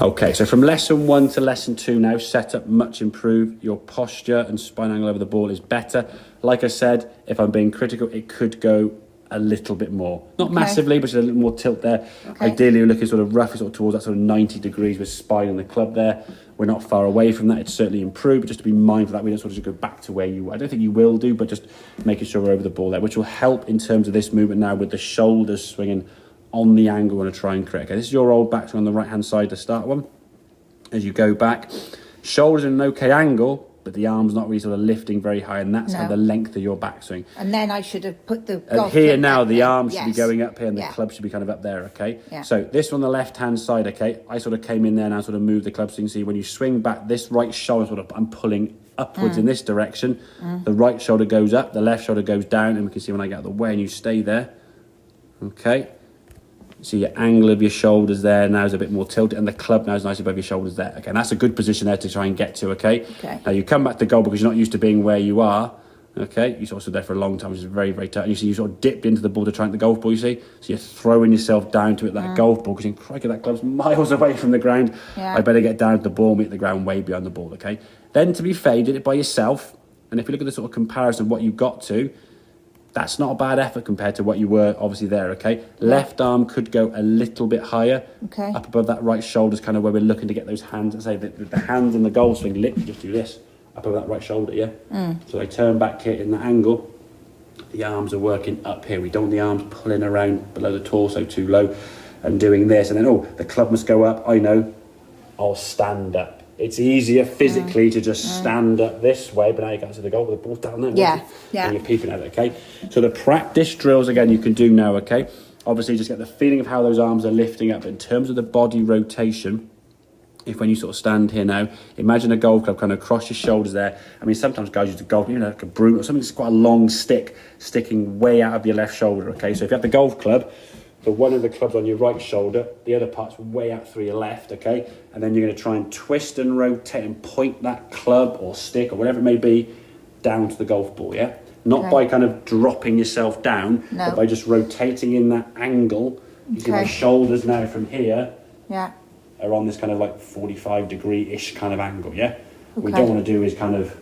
Okay, so from lesson 1 to lesson 2 now, setup much improved. Your posture and spine angle over the ball is better. Like I said, if I'm being critical, it could go a little bit more. Not massively, but just a little more tilt there. Ideally, you're looking sort of roughly sort of towards that sort of 90 degrees with spine on the club there. We're not far away from that. It's certainly improved, but just to be mindful that we don't sort of just go back to where you were. I don't think you will do, but just making sure we're over the ball there, which will help in terms of this movement now with the shoulders swinging on the angle we want to try and create. Okay, this is your old backswing on the right-hand side to start one. As you go back, shoulders in an okay angle, but the arm's not really sort of lifting very high, and that's kind of the length of your backswing. And then I should have put the golf here now, the arm should be going up here, and the club should be kind of up there, okay? So this on the left-hand side, okay, I sort of came in there and I sort of moved the club, so you can see when you swing back, this right shoulder sort of, I'm pulling upwards in this direction. The right shoulder goes up, the left shoulder goes down, and we can see when I get out of the way and you stay there, okay? So your angle of your shoulders there now is a bit more tilted, and the club now is nice above your shoulders there. Okay, and that's a good position there to try and get to, okay? Now you come back to goal because you're not used to being where you are, okay? You're sort of there for a long time, which is very, very tight. And you see you sort of dipped into the ball to try and hit the golf ball, you see? So you're throwing yourself down to hit that golf ball because you think, crikey, that club's miles away from the ground. I better get down to the ball and hit the ground way beyond the ball, okay? Then to be fair, you did it by yourself. And if you look at the sort of comparison of what you got to, that's not a bad effort compared to what you were obviously there, okay? Left arm could go a little bit higher. Up above that right shoulder is kind of where we're looking to get those hands. Let's say the hands in the goal swing, literally just do this, up over that right shoulder, So they turn back here in the angle. The arms are working up here. We don't want the arms pulling around below the torso too low and doing this. And then, oh, the club must go up. I know, I'll stand up. It's easier physically to just stand up this way, but now you can't see the goal with the ball down there. And you're peeping at it, okay? So the practice drills, again, you can do now, okay? Obviously, just get the feeling of how those arms are lifting up. In terms of the body rotation, if when you sort of stand here now, imagine a golf club kind of across your shoulders there. I mean, sometimes guys use a golf, you know, like a broom or something that's quite a long stick sticking way out of your left shoulder, okay? So if you have the golf club, so one of the clubs on your right shoulder, the other part's way out through your left, okay? And then you're going to try and twist and rotate and point that club or stick or whatever it may be down to the golf ball, Not by kind of dropping yourself down, but by just rotating in that angle. You see my shoulders now from here are on this kind of like 45 degree-ish kind of angle, What we don't want to do is kind of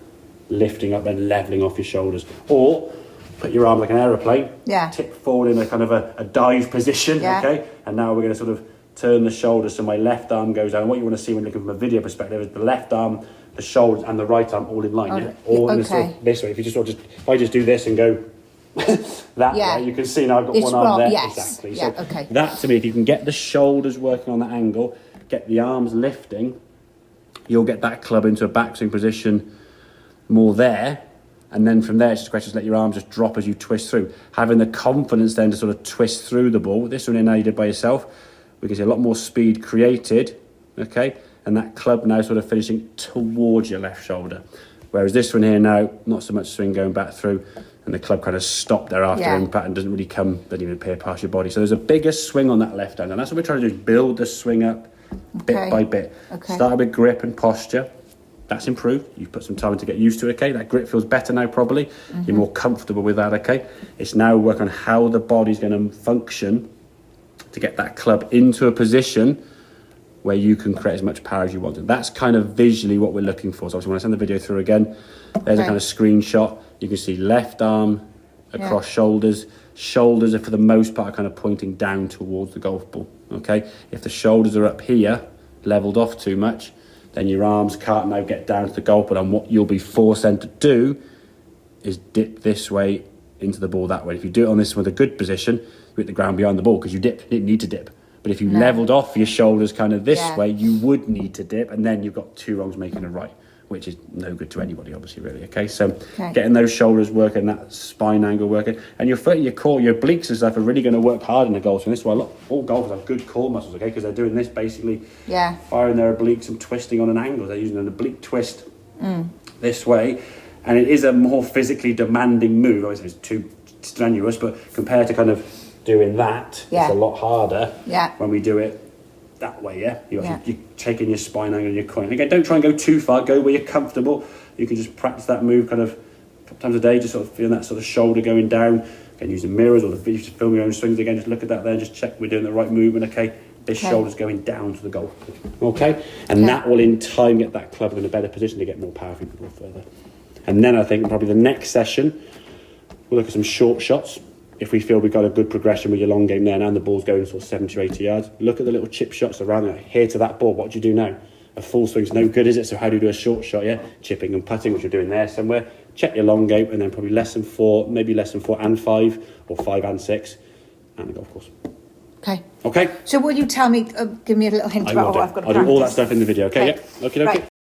lifting up and levelling off your shoulders. Or put your arm like an aeroplane, tip forward in a kind of a dive position, okay? And now we're going to sort of turn the shoulders so my left arm goes down. And what you want to see when looking from a video perspective is the left arm, the shoulders, and the right arm all in line, All in this, sort of, this way. If you just sort of if I just do this and go that way, you can see now I've got one arm there. Exactly. So that to me, if you can get the shoulders working on that angle, get the arms lifting, you'll get that club into a backswing position more there. And then from there, it's just a question to let your arms just drop as you twist through. Having the confidence then to sort of twist through the ball. This one in now you did by yourself. We can see a lot more speed created, okay? And that club now sort of finishing towards your left shoulder. Whereas this one here now, not so much swing going back through, and the club kind of stopped there after impact and doesn't even appear past your body. So there's a bigger swing on that left hand, and that's what we're trying to do, is build the swing up bit by bit. Start with grip and posture. That's improved. You've put some time to get used to it, okay? That grip feels better now, probably. You're more comfortable with that, okay? It's now work on how the body's going to function to get that club into a position where you can create as much power as you want. And that's kind of visually what we're looking for. So obviously when I send the video through again, there's a kind of screenshot. You can see left arm across shoulders. Shoulders are, for the most part, kind of pointing down towards the golf ball, okay? If the shoulders are up here, leveled off too much, then your arms can't now get down to the golf ball, and what you'll be forced then to do is dip this way into the ball that way. If you do it on this with a good position, you hit the ground behind the ball because you didn't need to dip. But if you levelled off your shoulders kind of this way, you would need to dip, and then you've got two wrongs making a right, which is no good to anybody, obviously, really, okay? So getting those shoulders working, that spine angle working, and your foot, your core, your obliques and stuff are really going to work hard in the golf swing. This is why all golfers have good core muscles, okay? Because they're doing this basically, firing their obliques and twisting on an angle. They're using an oblique twist this way, and it is a more physically demanding move. Obviously, it's too strenuous, but compared to kind of doing that, it's a lot harder when we do it that way, You're taking your spine angle and your coin. Again, don't try and go too far. Go where you're comfortable. You can just practice that move kind of a couple times a day, just sort of feeling that sort of shoulder going down. Again, using mirrors or the video to film your own swings. Again, just look at that there and just check we're doing the right movement, okay? This shoulder's going down to the goal. Okay? And that will in time get that club in a better position to get more power if you can go further. And then I think probably the next session, we'll look at some short shots. If we feel we've got a good progression with your long game there now and the ball's going sort of 70 or 80 yards, look at the little chip shots around there. Here to that ball, what do you do now? A full swing's no good, is it? So how do you do a short shot, yeah? Chipping and putting, which you're doing there somewhere. Check your long game, and then probably lesson 4, maybe lesson 4 and 5, or 5 and 6, and the golf course. Okay. Okay. So will you tell me, give me a little hint about what I've got to practice? I'll do all that stuff in the video, okay? Yeah. Okay. Right.